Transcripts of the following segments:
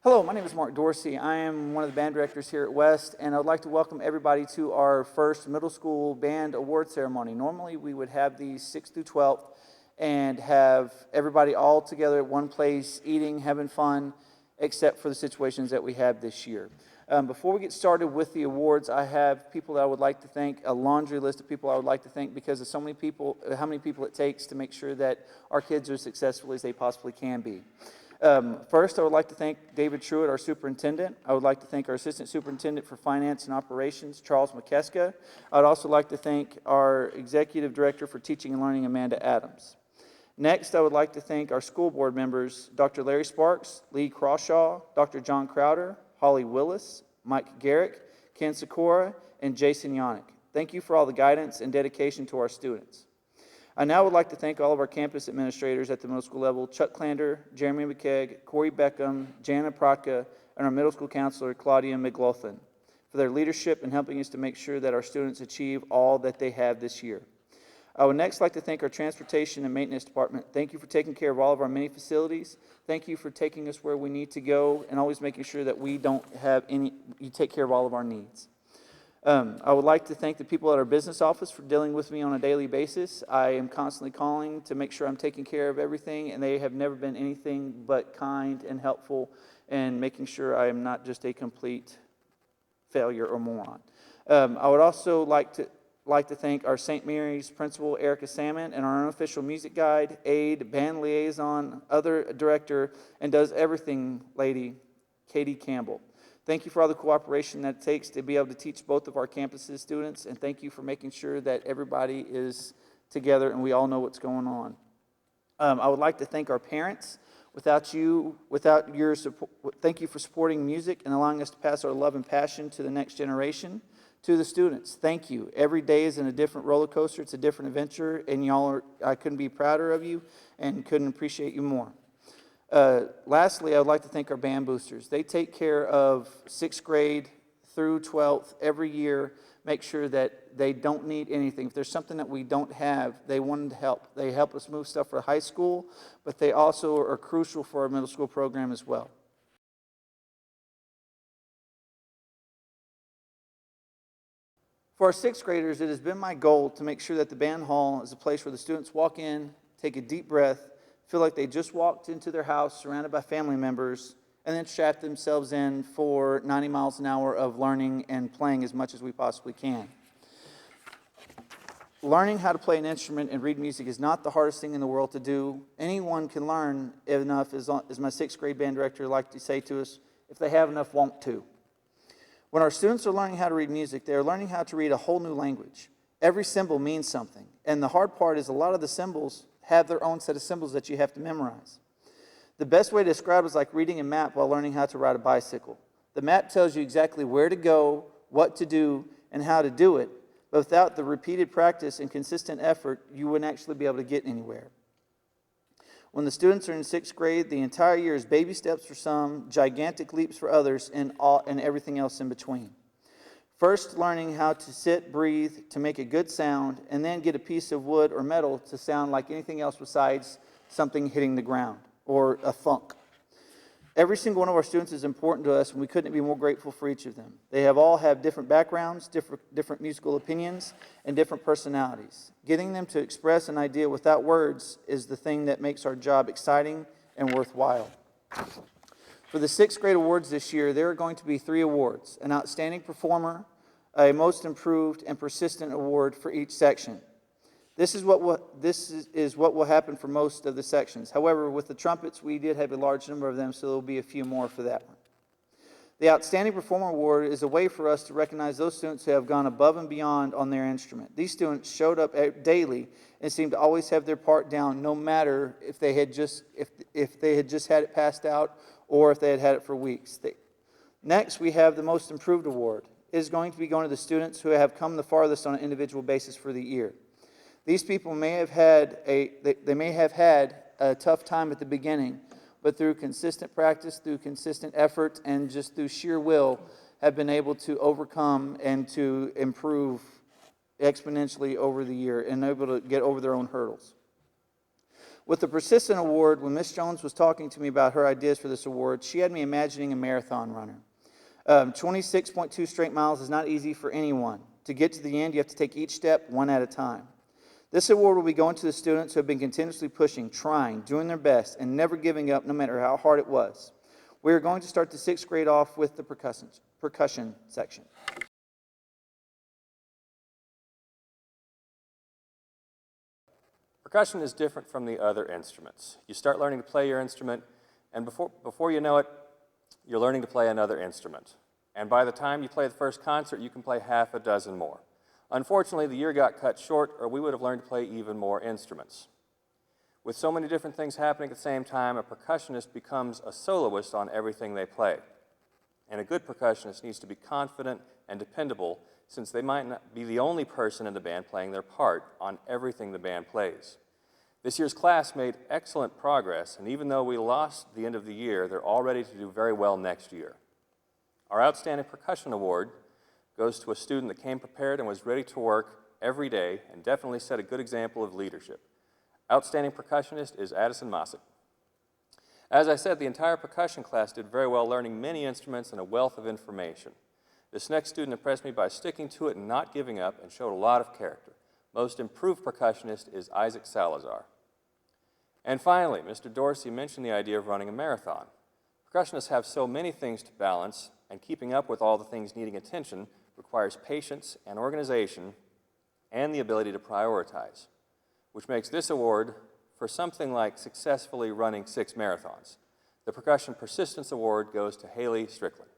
Hello, my name is Mark Dorsey. I am one of the band directors here at West, and I would like to welcome everybody to our first middle school band award ceremony. Normally, we would have these 6th through 12th and have everybody all together at one place, eating, having fun, except for the situations that we have this year. Before we get started with the awards, I have people that I would like to thank, a laundry list of people I would like to thank because of so many people, how many people it takes to make sure that our kids are as successful as they possibly can be. First, I would like to thank David Truitt, our superintendent. I would like to thank our assistant superintendent for finance and operations, Charles McKeska. I would also like to thank our executive director for teaching and learning, Amanda Adams. Next, I would like to thank our school board members, Dr. Larry Sparks, Lee Crawshaw, Dr. John Crowder, Holly Willis, Mike Garrick, Ken Sikora, and Jason Yannick. Thank you for all the guidance and dedication to our students. I now would like to thank all of our campus administrators at the middle school level, Chuck Klander, Jeremy McKegg, Corey Beckham, Jana Pratka, and our middle school counselor, Claudia McLaughlin, for their leadership in helping us to make sure that our students achieve all that they have this year. I would next like to thank our transportation and maintenance department. Thank you for taking care of all of our many facilities. Thank you for taking us where we need to go and always making sure that we don't have you take care of all of our needs. I would like to thank the people at our business office for dealing with me on a daily basis. I am constantly calling to make sure I'm taking care of everything, and they have never been anything but kind and helpful and making sure I am not just a complete failure or moron. I would also like to thank our St. Mary's principal, Erica Salmon, and our unofficial music guide, aide, band liaison, other director, and does everything lady, Katie Campbell. Thank you for all the cooperation that it takes to be able to teach both of our campuses' students, and thank you for making sure that everybody is together and we all know what's going on. I would like to thank our parents. Without your support, thank you for supporting music and allowing us to pass our love and passion to the next generation. To the students, thank you. Every day is in a different roller coaster. It's a different adventure, and I couldn't be prouder of you and couldn't appreciate you more. Lastly, I would like to thank our band boosters. They take care of 6th grade through 12th every year, make sure that they don't need anything. If there's something that we don't have, they want to help. They help us move stuff for high school, but they also are crucial for our middle school program as well. For our 6th graders, it has been my goal to make sure that the band hall is a place where the students walk in, take a deep breath, feel like they just walked into their house surrounded by family members, and then strap themselves in for 90 miles an hour of learning and playing as much as we possibly can. Learning how to play an instrument and read music is not the hardest thing in the world to do. Anyone can learn enough, as my 6th grade band director liked to say to us, if they have enough want to. When our students are learning how to read music, they are learning how to read a whole new language. Every symbol means something, and the hard part is a lot of the symbols have their own set of symbols that you have to memorize. The best way to describe it is like reading a map while learning how to ride a bicycle. The map tells you exactly where to go, what to do, and how to do it, but without the repeated practice and consistent effort, you wouldn't actually be able to get anywhere. When the students are in 6th grade, the entire year is baby steps for some, gigantic leaps for others, and everything else in between. First, learning how to sit, breathe, to make a good sound, and then get a piece of wood or metal to sound like anything else besides something hitting the ground or a thunk. Every single one of our students is important to us, and we couldn't be more grateful for each of them. They all have different backgrounds, different musical opinions, and different personalities. Getting them to express an idea without words is the thing that makes our job exciting and worthwhile. For the 6th grade awards this year, there are going to be 3 awards: an outstanding performer, a most improved, and persistent award for each section. This is what will happen for most of the sections. However, with the trumpets, we did have a large number of them, so there will be a few more for that one. The Outstanding Performer Award is a way for us to recognize those students who have gone above and beyond on their instrument. These students showed up daily and seemed to always have their part down, no matter if they had just had it passed out or if they had had it for weeks. Next, we have the Most Improved Award. It is going to be going to the students who have come the farthest on an individual basis for the year. These people may have had a tough time at the beginning, but through consistent practice, through consistent effort, and just through sheer will, have been able to overcome and to improve exponentially over the year and able to get over their own hurdles. With the Persistent Award, when Miss Jones was talking to me about her ideas for this award, she had me imagining a marathon runner. 26.2 straight miles is not easy for anyone. To get to the end, you have to take each step one at a time. This award will be going to the students who have been continuously pushing, trying, doing their best, and never giving up no matter how hard it was. We are going to start the 6th grade off with the percussion section. Percussion is different from the other instruments. You start learning to play your instrument, and before you know it, you're learning to play another instrument. And by the time you play the first concert, you can play half a dozen more. Unfortunately, the year got cut short, or we would have learned to play even more instruments. With so many different things happening at the same time, a percussionist becomes a soloist on everything they play. And a good percussionist needs to be confident and dependable, since they might not be the only person in the band playing their part on everything the band plays. This year's class made excellent progress, and even though we lost the end of the year, they're all ready to do very well next year. Our Outstanding Percussion Award goes to a student that came prepared and was ready to work every day and definitely set a good example of leadership. Outstanding percussionist is Addison Mossick. As I said, the entire percussion class did very well, learning many instruments and a wealth of information. This next student impressed me by sticking to it and not giving up, and showed a lot of character. Most improved percussionist is Isaac Salazar. And finally, Mr. Dorsey mentioned the idea of running a marathon. Percussionists have so many things to balance, and keeping up with all the things needing attention requires patience and organization and the ability to prioritize, which makes this award for something like successfully running 6 marathons. The Percussion Persistence Award goes to Haley Strickland.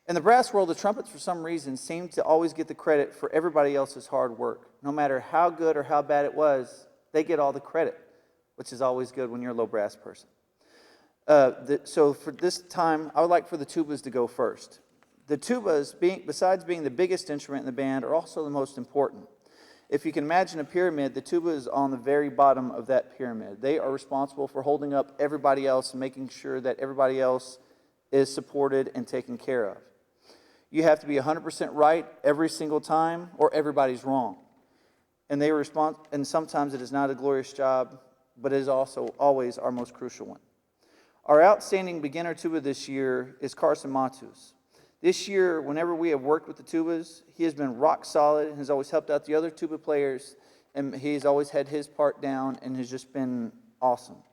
In the brass world, the trumpets, for some reason, seem to always get the credit for everybody else's hard work. No matter how good or how bad it was, they get all the credit, which is always good when you're a low brass person. So for this time, I would like for the tubas to go first. The tubas, besides being the biggest instrument in the band, are also the most important. If you can imagine a pyramid, the tuba is on the very bottom of that pyramid. They are responsible for holding up everybody else and making sure that everybody else is supported and taken care of. You have to be 100% right every single time, or everybody's wrong. And sometimes it is not a glorious job, but it is also always our most crucial one. Our outstanding beginner tuba this year is Carson Matus. This year, whenever we have worked with the tubas, he has been rock solid and has always helped out the other tuba players, and he's always had his part down and has just been awesome.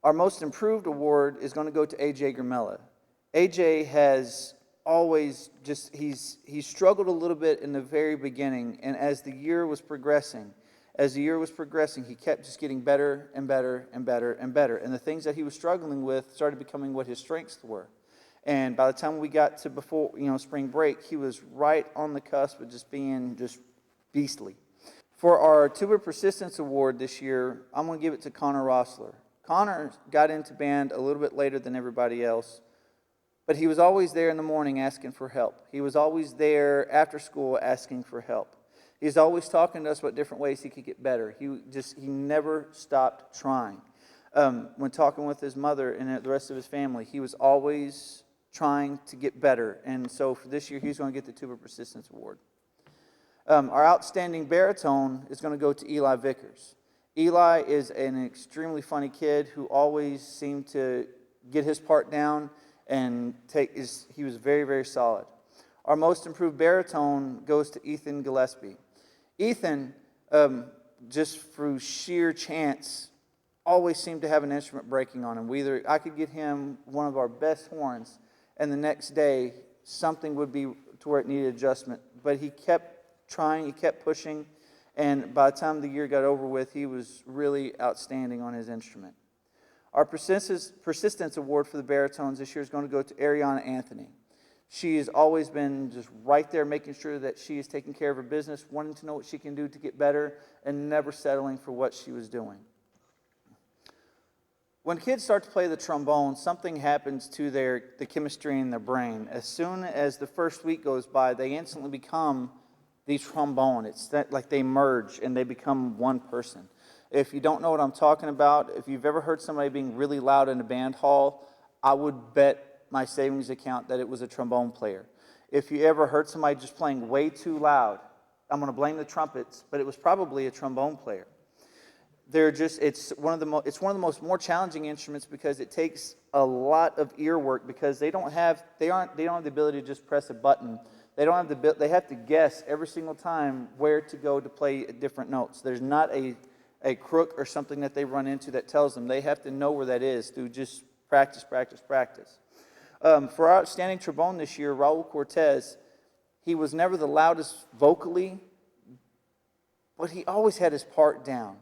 Our most improved award is going to go to AJ Gramella. AJ has always he's struggled a little bit in the very beginning, and as the year was progressing, he kept just getting better and better and better and better. And the things that he was struggling with started becoming what his strengths were. And by the time we got to before, spring break, he was right on the cusp of just being beastly. For our Tuba Persistence Award this year, I'm going to give it to Connor Rossler. Connor got into band a little bit later than everybody else, but he was always there in the morning asking for help. He was always there after school asking for help. He's always talking to us about different ways he could get better. He never stopped trying. When talking with his mother and the rest of his family, he was always trying to get better. And so for this year, he's going to get the Tuba Persistence Award. Our outstanding baritone is going to go to Eli Vickers. Eli is an extremely funny kid who always seemed to get his part down and he was very, very solid. Our most improved baritone goes to Ethan Gillespie. Ethan, just through sheer chance, always seemed to have an instrument breaking on him. I could get him one of our best horns, and the next day something would be to where it needed adjustment. But he kept trying, he kept pushing, and by the time the year got over with, he was really outstanding on his instrument. Our Persistence Award for the baritones this year is going to go to Ariana Anthony. She has always been just right there making sure that she is taking care of her business, wanting to know what she can do to get better, and never settling for what she was doing. When kids start to play the trombone, something happens to the chemistry in their brain. As soon as the first week goes by, they instantly become the trombone. It's like they merge and they become one person. If you don't know what I'm talking about, if you've ever heard somebody being really loud in a band hall, I would bet my savings account that it was a trombone player. If you ever heard somebody just playing way too loud, I'm going to blame the trumpets, but it was probably a trombone player. It's one of the most more challenging instruments because it takes a lot of ear work because they don't have the ability to just press a button. They have to guess every single time where to go to play different notes. There's not a crook or something that they run into that tells them. They have to know where that is through just practice. For our outstanding trombone this year, Raul Cortez, he was never the loudest vocally, but he always had his part down.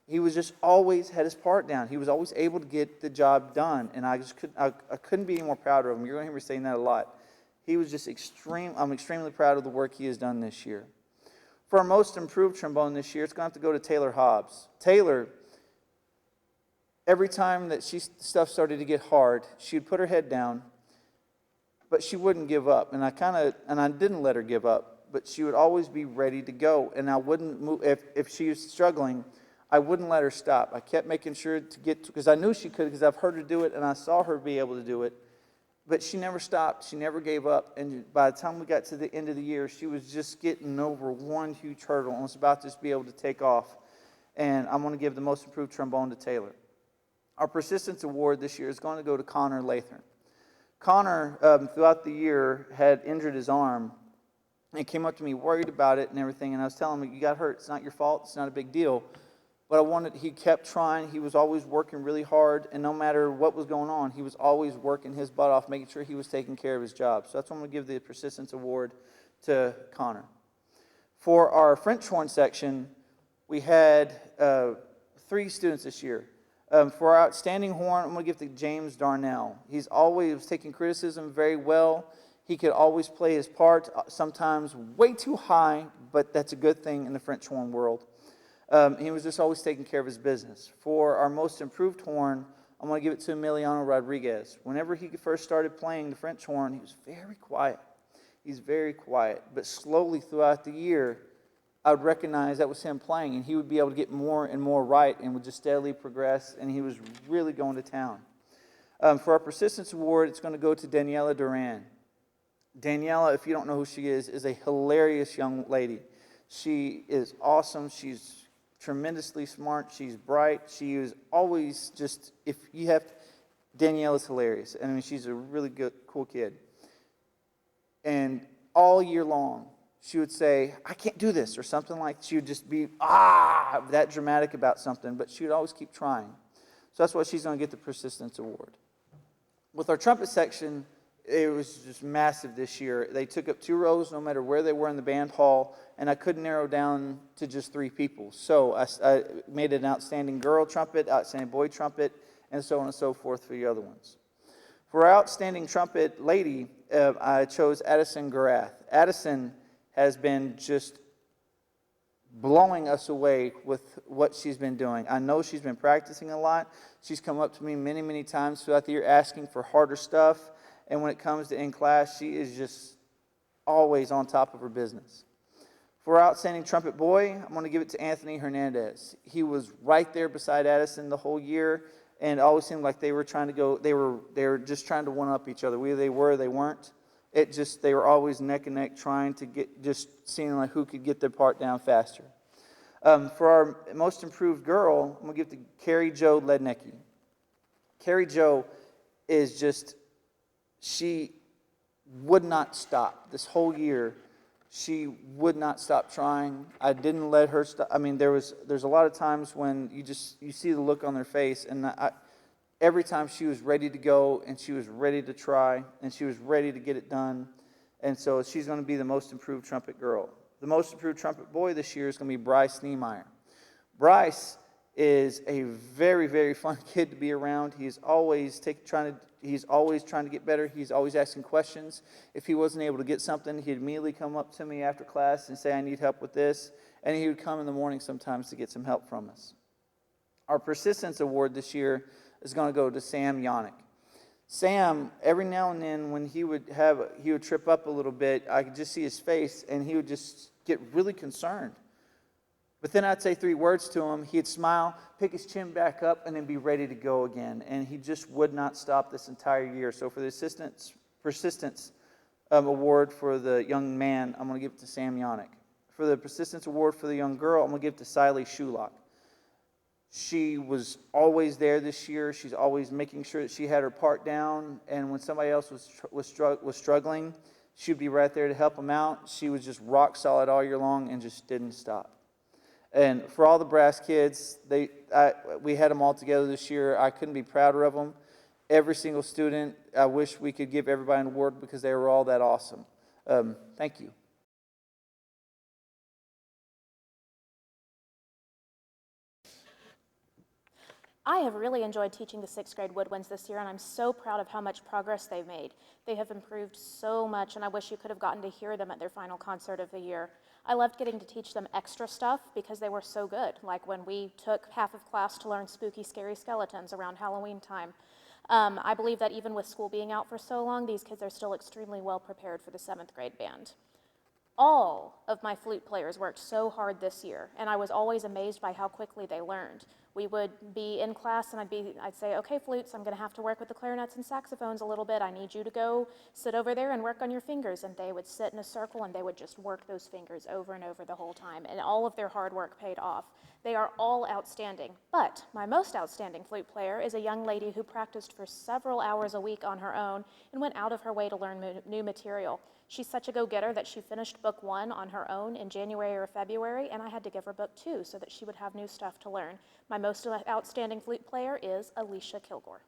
He was just always had his part down. He was always able to get the job done, and I couldn't be any more prouder of him. You're going to hear me saying that a lot. He was just I'm extremely proud of the work he has done this year. For our most improved trombone this year, it's going to have to go to Taylor Hobbs. Taylor, every time that stuff started to get hard, she'd put her head down, but she wouldn't give up. And I didn't let her give up, but she would always be ready to go. And I wouldn't move if she was struggling. I wouldn't let her stop. I kept making sure because I knew she could, because I've heard her do it and I saw her be able to do it. But she never stopped. She never gave up. And by the time we got to the end of the year, she was just getting over one huge hurdle and was about to just be able to take off. And I'm going to give the most improved trombone to Taylor. Our Persistence Award this year is going to go to Connor Lathern. Connor, throughout the year, had injured his arm and came up to me worried about it and everything. And I was telling him, you got hurt. It's not your fault. It's not a big deal. But he kept trying. He was always working really hard. And no matter what was going on, he was always working his butt off, making sure he was taking care of his job. So that's why I'm going to give the Persistence Award to Connor. For our French horn section, we had 3 students this year. For our outstanding horn, I'm going to give it to James Darnell. He was taking criticism very well. He could always play his part, sometimes way too high, but that's a good thing in the French horn world. He was just always taking care of his business. For our most improved horn, I'm going to give it to Emiliano Rodriguez. Whenever he first started playing the French horn, he was very quiet. He's very quiet. But slowly throughout the year, I would recognize that was him playing, and he would be able to get more and more right and would just steadily progress, and he was really going to town. For our Persistence Award, it's going to go to Daniela Duran. Daniela, if you don't know who she is a hilarious young lady. She is awesome. She's tremendously smart. She's bright. She is always just, Danielle is hilarious. I mean, she's a really good, cool kid. And all year long, she would say, I can't do this, or something like, she would just be, that dramatic about something, but she would always keep trying. So that's why she's going to get the Persistence Award. With our trumpet section, it was just massive this year. They took up 2 rows no matter where they were in the band hall, and I couldn't narrow down to just 3 people. So I made an outstanding girl trumpet, outstanding boy trumpet, and so on and so forth for the other ones. For our outstanding trumpet lady, I chose Addison Garath. Addison has been just blowing us away with what she's been doing. I know she's been practicing a lot. She's come up to me many, many times throughout the year asking for harder stuff. And when it comes to in class, she is just always on top of her business. For our outstanding trumpet boy, I'm going to give it to Anthony Hernandez. He was right there beside Addison the whole year, and it always seemed like they were trying to go. They were just trying to one up each other. Whether they were, they weren't. They were always neck and neck, trying to just seeing like who could get their part down faster. For our most improved girl, I'm going to give it to Carrie Jo Lednicki. Carrie Jo is just. She would not stop this whole year. She would not stop trying. I didn't let her stop. I mean, there's a lot of times when you see the look on their face, and every time she was ready to go, and she was ready to try, and she was ready to get it done. And so she's going to be the most improved trumpet girl. The most improved trumpet boy this year is going to be Bryce Niemeyer. Bryce is a very, very fun kid to be around. He's always trying to get better. He's always asking questions. If he wasn't able to get something, he'd immediately come up to me after class and say, I need help with this. And he would come in the morning sometimes to get some help from us. Our Persistence Award this year is going to go to Sam Yannick. Sam, every now and then when he would trip up a little bit, I could just see his face, and he would just get really concerned. But then I'd say 3 words to him, he'd smile, pick his chin back up, and then be ready to go again. And he just would not stop this entire year. So for the persistence award for the young man, I'm going to give it to Sam Yannick. For the persistence award for the young girl, I'm going to give it to Siley Shulock. She was always there this year. She's always making sure that she had her part down, and when somebody else was struggling, she'd be right there to help them out. She was just rock solid all year long and just didn't stop. And for all the brass kids, we had them all together this year. I couldn't be prouder of them. Every single student, I wish we could give everybody an award because they were all that awesome. Thank you. I have really enjoyed teaching the 6th grade woodwinds this year, and I'm so proud of how much progress they've made. They have improved so much, and I wish you could have gotten to hear them at their final concert of the year. I loved getting to teach them extra stuff because they were so good, like when we took half of class to learn spooky, scary skeletons around Halloween time. I believe that even with school being out for so long, these kids are still extremely well prepared for the 7th grade band. All of my flute players worked so hard this year, and I was always amazed by how quickly they learned. We would be in class, and I'd say, okay, flutes, I'm going to have to work with the clarinets and saxophones a little bit. I need you to go sit over there and work on your fingers. And they would sit in a circle, and they would just work those fingers over and over the whole time, and all of their hard work paid off. They are all outstanding, but my most outstanding flute player is a young lady who practiced for several hours a week on her own and went out of her way to learn new material. She's such a go-getter that she finished book 1 on her own in January or February, and I had to give her book 2 so that she would have new stuff to learn. My most outstanding flute player is Alicia Kilgore.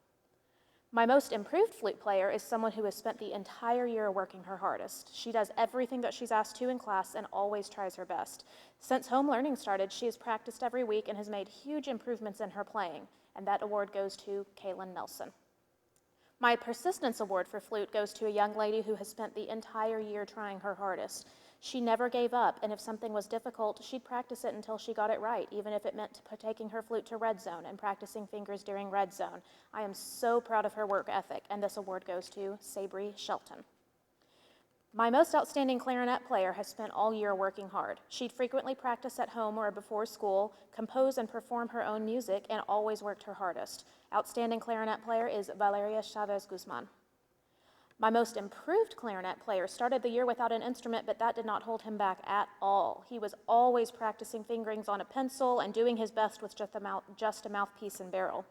My most improved flute player is someone who has spent the entire year working her hardest. She does everything that she's asked to in class and always tries her best. Since home learning started, she has practiced every week and has made huge improvements in her playing, and that award goes to Kaylin Nelson. My persistence award for flute goes to a young lady who has spent the entire year trying her hardest. She never gave up, and if something was difficult, she'd practice it until she got it right, even if it meant taking her flute to red zone and practicing fingers during red zone. I am so proud of her work ethic, and this award goes to Sabri Shelton. My most outstanding clarinet player has spent all year working hard. She'd frequently practice at home or before school, compose and perform her own music, and always worked her hardest. Outstanding clarinet player is Valeria Chavez Guzman. My most improved clarinet player started the year without an instrument, but that did not hold him back at all. He was always practicing fingerings on a pencil and doing his best with just a mouthpiece and barrel.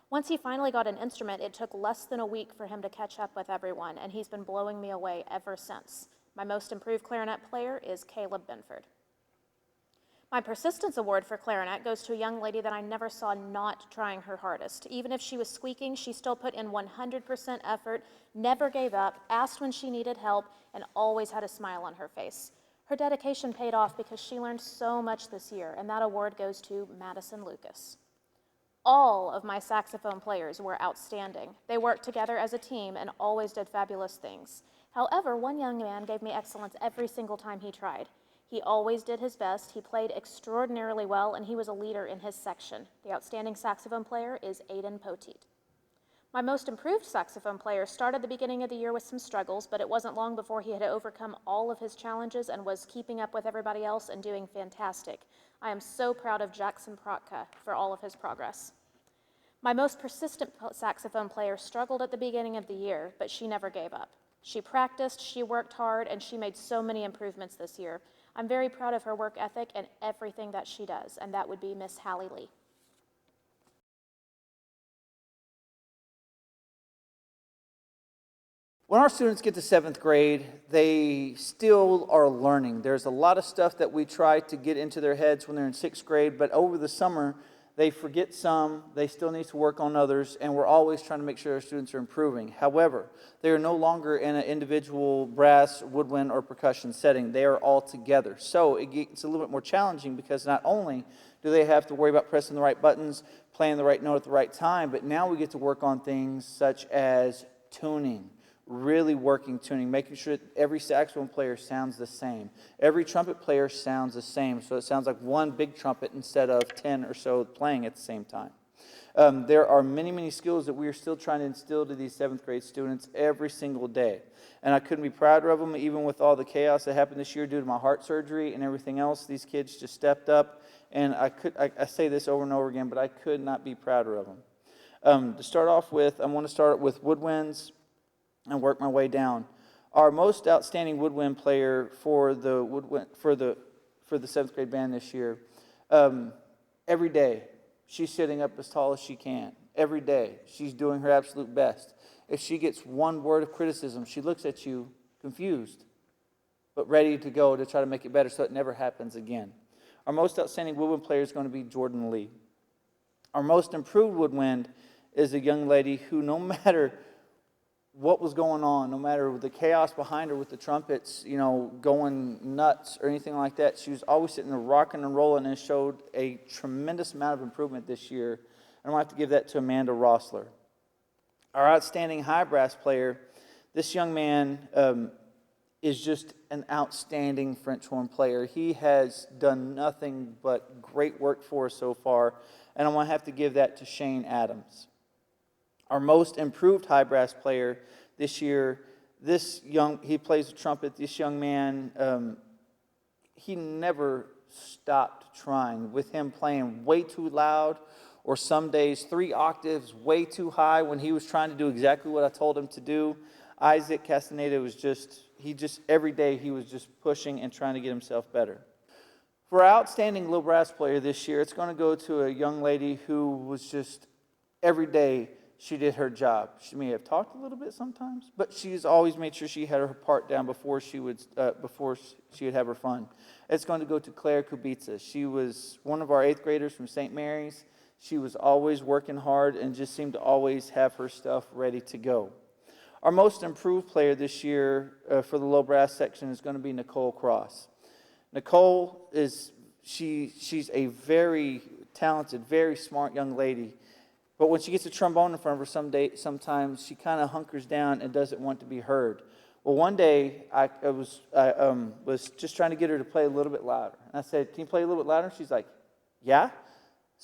Once he finally got an instrument, it took less than a week for him to catch up with everyone, and he's been blowing me away ever since. My most improved clarinet player is Caleb Binford. My persistence award for clarinet goes to a young lady that I never saw not trying her hardest. Even if she was squeaking, she still put in 100% effort, never gave up, asked when she needed help, and always had a smile on her face. Her dedication paid off because she learned so much this year, and that award goes to Madison Lucas. All of my saxophone players were outstanding. They worked together as a team and always did fabulous things. However, one young man gave me excellence every single time he tried. He always did his best, he played extraordinarily well, and he was a leader in his section. The outstanding saxophone player is Aidan Poteet. My most improved saxophone player started the beginning of the year with some struggles, but it wasn't long before he had overcome all of his challenges and was keeping up with everybody else and doing fantastic. I am so proud of Jackson Protka for all of his progress. My most persistent saxophone player struggled at the beginning of the year, but she never gave up. She practiced, she worked hard, and she made so many improvements this year. I'm very proud of her work ethic and everything that she does, and that would be Miss Hallie Lee. When our students get to 7th grade, they still are learning. There's a lot of stuff that we try to get into their heads when they're in 6th grade, but over the summer, they forget some, they still need to work on others, and we're always trying to make sure our students are improving. However, they are no longer in an individual brass, woodwind, or percussion setting. They are all together. So it gets a little bit more challenging because not only do they have to worry about pressing the right buttons, playing the right note at the right time, but now we get to work on things such as tuning. Really working tuning, making sure that every saxophone player sounds the same. Every trumpet player sounds the same, so it sounds like one big trumpet instead of 10 or so playing at the same time. There are many, many skills that we are still trying to instill to these 7th grade students every single day. And I couldn't be prouder of them, even with all the chaos that happened this year due to my heart surgery and everything else. These kids just stepped up, and I say this over and over again, but I could not be prouder of them. To start off with, I want to start with woodwinds and work my way down. Our most outstanding woodwind player for the seventh grade band this year, every day she's sitting up as tall as she can. Every day she's doing her absolute best. If she gets one word of criticism, she looks at you confused, but ready to go to try to make it better so it never happens again. Our most outstanding woodwind player is going to be Jordan Lee. Our most improved woodwind is a young lady who, no matter what was going on, no matter the chaos behind her with the trumpets, going nuts or anything like that, she was always sitting there rocking and rolling and showed a tremendous amount of improvement this year. And I have to give that to Amanda Rossler. Our outstanding high brass player, this young man is just an outstanding French horn player. He has done nothing but great work for us so far, and I'm going to have to give that to Shane Adams. Our most improved high brass player this year, he plays the trumpet. This young man, he never stopped trying. With him playing way too loud, or some days 3 octaves way too high when he was trying to do exactly what I told him to do. Isaac Castaneda was every day he was just pushing and trying to get himself better. For our outstanding little brass player this year, it's going to go to a young lady who was just, every day she did her job. She may have talked a little bit sometimes, but she's always made sure she had her part down before she would have her fun. It's going to go to Claire Kubica. She was one of our 8th graders from St. Mary's. She was always working hard and just seemed to always have her stuff ready to go. Our most improved player this year for the low brass section is going to be Nicole Cross. Nicole she's a very talented, very smart young lady. But when she gets a trombone in front of her, sometimes she kind of hunkers down and doesn't want to be heard. Well, one day I was just trying to get her to play a little bit louder. And I said, "Can you play a little bit louder?" She's like, "Yeah."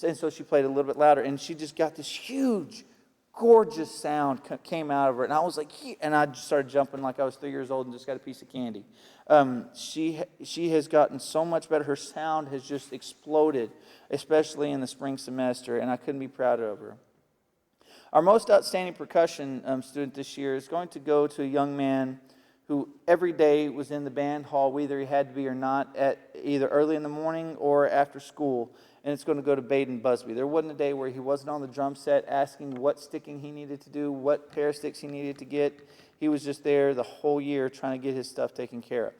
And so she played a little bit louder, and she just got this huge, gorgeous sound came out of her. And I was like, and I just started jumping like I was 3 years old and just got a piece of candy. She has gotten so much better. Her sound has just exploded, especially in the spring semester, and I couldn't be prouder of her. Our most outstanding percussion student this year is going to go to a young man who every day was in the band hall, whether he had to be or not, at either early in the morning or after school, and it's going to go to Baden Busby. There wasn't a day where he wasn't on the drum set asking what sticking he needed to do, what pair of sticks he needed to get. He was just there the whole year trying to get his stuff taken care of.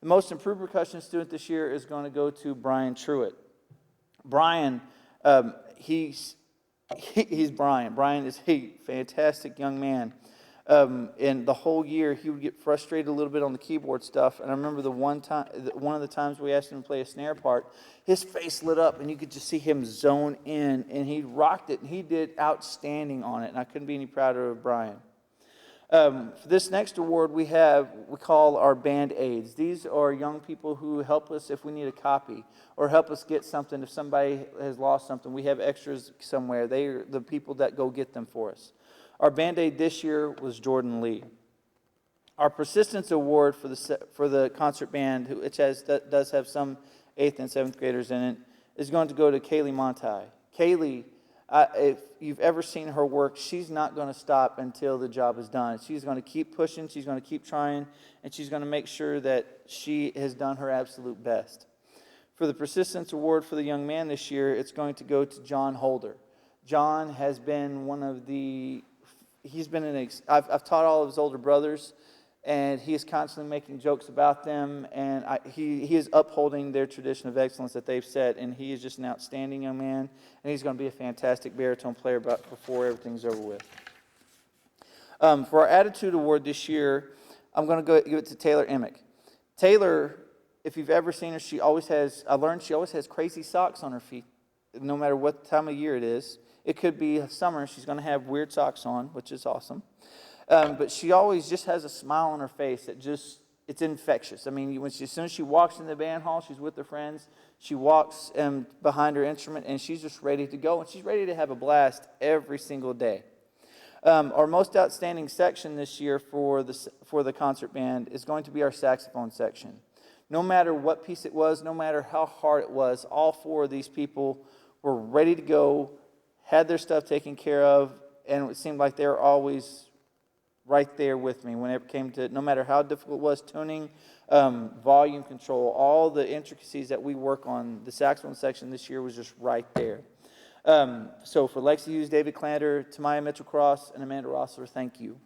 The most improved percussion student this year is going to go to Brian Truitt. Brian, he's Brian. Brian is a fantastic young man. And the whole year, he would get frustrated a little bit on the keyboard stuff. And I remember one of the times we asked him to play a snare part, his face lit up, and you could just see him zone in. And he rocked it, and he did outstanding on it. And I couldn't be any prouder of Brian. For this next award, we call our band aids. These are young people who help us if we need a copy, or help us get something if somebody has lost something. We have extras somewhere. They are the people that go get them for us. Our band aid this year was Jordan Lee. Our persistence award for the concert band, which does have some 8th and 7th graders in it, is going to go to Kaylee Montai. Kaylee, if you've ever seen her work, she's not going to stop until the job is done. She's going to keep pushing, she's going to keep trying, and she's going to make sure that she has done her absolute best. For the persistence award for the young man this year, it's going to go to John Holder. John has been I've taught all of his older brothers, and he is constantly making jokes about them, and he is upholding their tradition of excellence that they've set, and he is just an outstanding young man, and he's going to be a fantastic baritone player before everything's over with. For our attitude award this year, I'm going to give it to Taylor Emick. Taylor, if you've ever seen her, she always has crazy socks on her feet, no matter what time of year it is. It could be summer. She's going to have weird socks on, which is awesome. But she always just has a smile on her face it's infectious. I mean, as soon as she walks in the band hall, she's with her friends. She walks behind her instrument, and she's just ready to go. And she's ready to have a blast every single day. Our most outstanding section this year for the concert band is going to be our saxophone section. No matter what piece it was, no matter how hard it was, all 4 of these people were ready to go, had their stuff taken care of, and it seemed like they were always right there with me whenever it came to, no matter how difficult it was, tuning, volume control, all the intricacies that we work on. The saxophone section this year was just right there. So for Lexi Hughes, David Clanter, Tamaya Mitchell-Cross, and Amanda Rossler, thank you.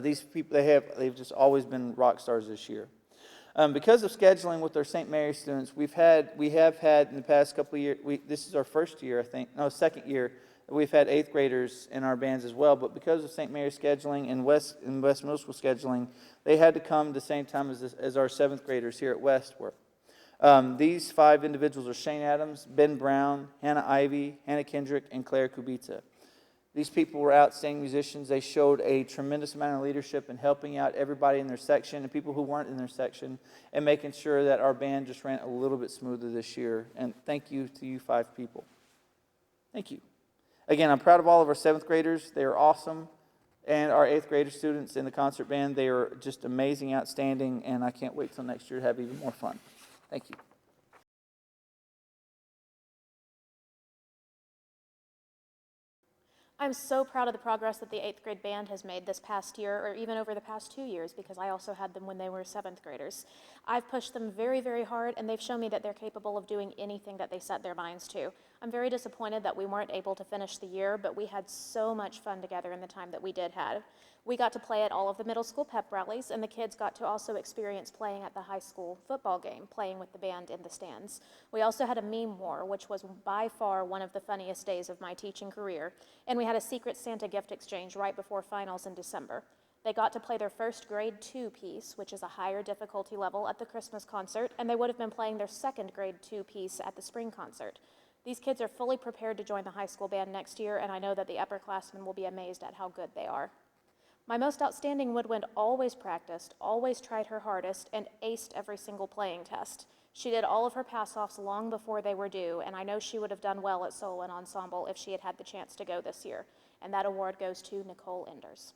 These people, they've just always been rock stars this year. Because of scheduling with our St. Mary's students, we have had in the past couple of years, this is our first year, I think, no, second year, we've had 8th graders in our bands as well, but because of St. Mary's scheduling and West Middle School scheduling, they had to come the same time as our 7th graders here at West were. These 5 individuals are Shane Adams, Ben Brown, Hannah Ivy, Hannah Kendrick, and Claire Kubica. These people were outstanding musicians. They showed a tremendous amount of leadership in helping out everybody in their section and people who weren't in their section and making sure that our band just ran a little bit smoother this year. And thank you to you 5 people. Thank you. Again, I'm proud of all of our 7th graders. They are awesome. And our 8th grader students in the concert band, they are just amazing, outstanding, and I can't wait till next year to have even more fun. Thank you. I'm so proud of the progress that the 8th grade band has made this past year, or even over the past 2 years, because I also had them when they were 7th graders. I've pushed them very, very hard, and they've shown me that they're capable of doing anything that they set their minds to. I'm very disappointed that we weren't able to finish the year, but we had so much fun together in the time that we did have. We got to play at all of the middle school pep rallies, and the kids got to also experience playing at the high school football game, playing with the band in the stands. We also had a meme war, which was by far one of the funniest days of my teaching career, and we had a Secret Santa gift exchange right before finals in December. They got to play their first grade 2 piece, which is a higher difficulty level, at the Christmas concert, and they would have been playing their second grade 2 piece at the spring concert. These kids are fully prepared to join the high school band next year, and I know that the upperclassmen will be amazed at how good they are. My most outstanding woodwind always practiced, always tried her hardest, and aced every single playing test. She did all of her pass-offs long before they were due, and I know she would have done well at solo and ensemble if she had had the chance to go this year. And that award goes to Nicole Enders.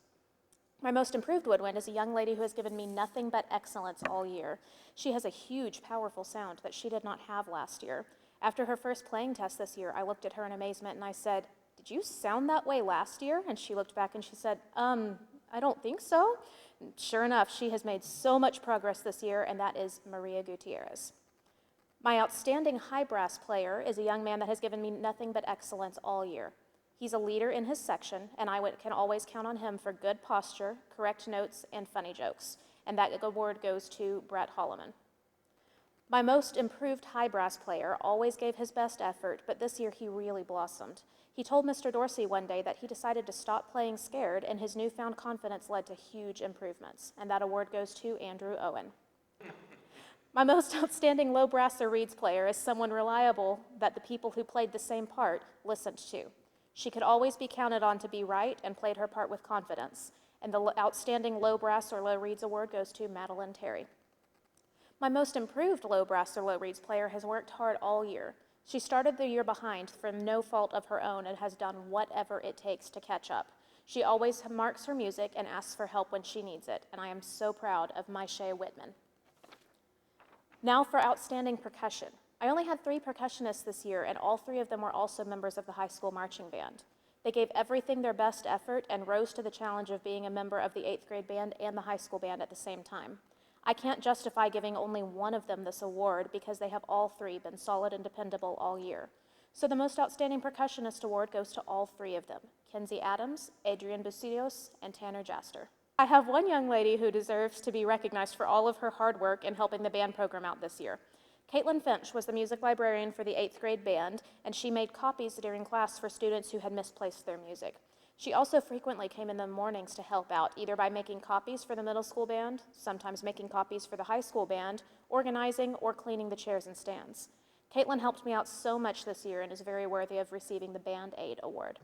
My most improved woodwind is a young lady who has given me nothing but excellence all year. She has a huge, powerful sound that she did not have last year. After her first playing test this year, I looked at her in amazement and I said, "Did you sound that way last year?" And she looked back and she said, I don't think so. And sure enough, she has made so much progress this year, and that is Maria Gutierrez. My outstanding high brass player is a young man that has given me nothing but excellence all year. He's a leader in his section, and I can always count on him for good posture, correct notes, and funny jokes. And that award goes to Brett Holloman. My most improved high brass player always gave his best effort, but this year he really blossomed. He told Mr. Dorsey one day that he decided to stop playing scared, and his newfound confidence led to huge improvements. And that award goes to Andrew Owen. My most outstanding low brass or reeds player is someone reliable that the people who played the same part listened to. She could always be counted on to be right and played her part with confidence. And the outstanding low brass or low reeds award goes to Madeline Terry. My most improved low brass or low reeds player has worked hard all year. She started the year behind from no fault of her own and has done whatever it takes to catch up. She always marks her music and asks for help when she needs it, and I am so proud of Maisha Whitman. Now for outstanding percussion. I only had 3 percussionists this year, and all 3 of them were also members of the high school marching band. They gave everything their best effort and rose to the challenge of being a member of the 8th grade band and the high school band at the same time. I can't justify giving only one of them this award because they have all 3 been solid and dependable all year. So the most outstanding percussionist award goes to all 3 of them, Kenzie Adams, Adrian Busidios, and Tanner Jaster. I have one young lady who deserves to be recognized for all of her hard work in helping the band program out this year. Caitlin Finch was the music librarian for the 8th grade band, and she made copies during class for students who had misplaced their music. She also frequently came in the mornings to help out, either by making copies for the middle school band, sometimes making copies for the high school band, organizing, or cleaning the chairs and stands. Caitlin helped me out so much this year and is very worthy of receiving the Band Aid Award.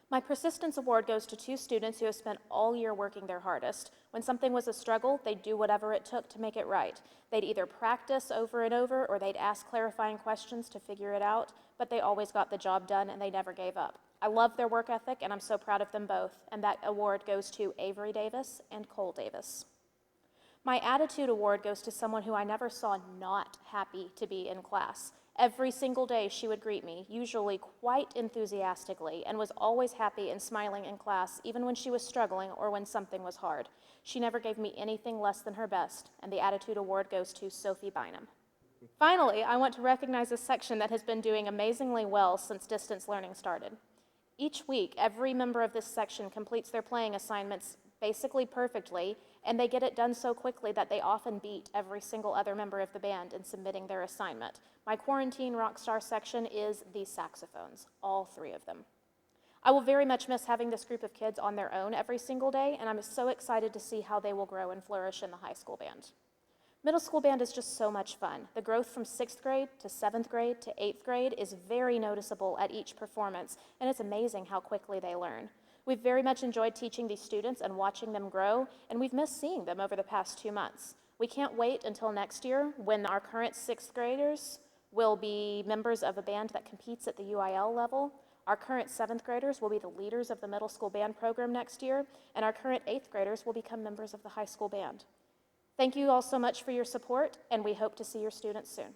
My Persistence Award goes to 2 students who have spent all year working their hardest. When something was a struggle, they'd do whatever it took to make it right. They'd either practice over and over, or they'd ask clarifying questions to figure it out, but they always got the job done and they never gave up. I love their work ethic, and I'm so proud of them both, and that award goes to Avery Davis and Cole Davis. My Attitude Award goes to someone who I never saw not happy to be in class. Every single day she would greet me, usually quite enthusiastically, and was always happy and smiling in class, even when she was struggling or when something was hard. She never gave me anything less than her best, and the Attitude Award goes to Sophie Bynum. Finally, I want to recognize a section that has been doing amazingly well since distance learning started. Each week, every member of this section completes their playing assignments basically perfectly, and they get it done so quickly that they often beat every single other member of the band in submitting their assignment. My quarantine rockstar section is the saxophones, all 3 of them. I will very much miss having this group of kids on their own every single day, and I'm so excited to see how they will grow and flourish in the high school band. Middle school band is just so much fun. The growth from 6th grade to 7th grade to 8th grade is very noticeable at each performance, and it's amazing how quickly they learn. We've very much enjoyed teaching these students and watching them grow, and we've missed seeing them over the past 2 months. We can't wait until next year when our current 6th graders will be members of a band that competes at the UIL level. Our current 7th graders will be the leaders of the middle school band program next year, and our current 8th graders will become members of the high school band. Thank you all so much for your support, and we hope to see your students soon.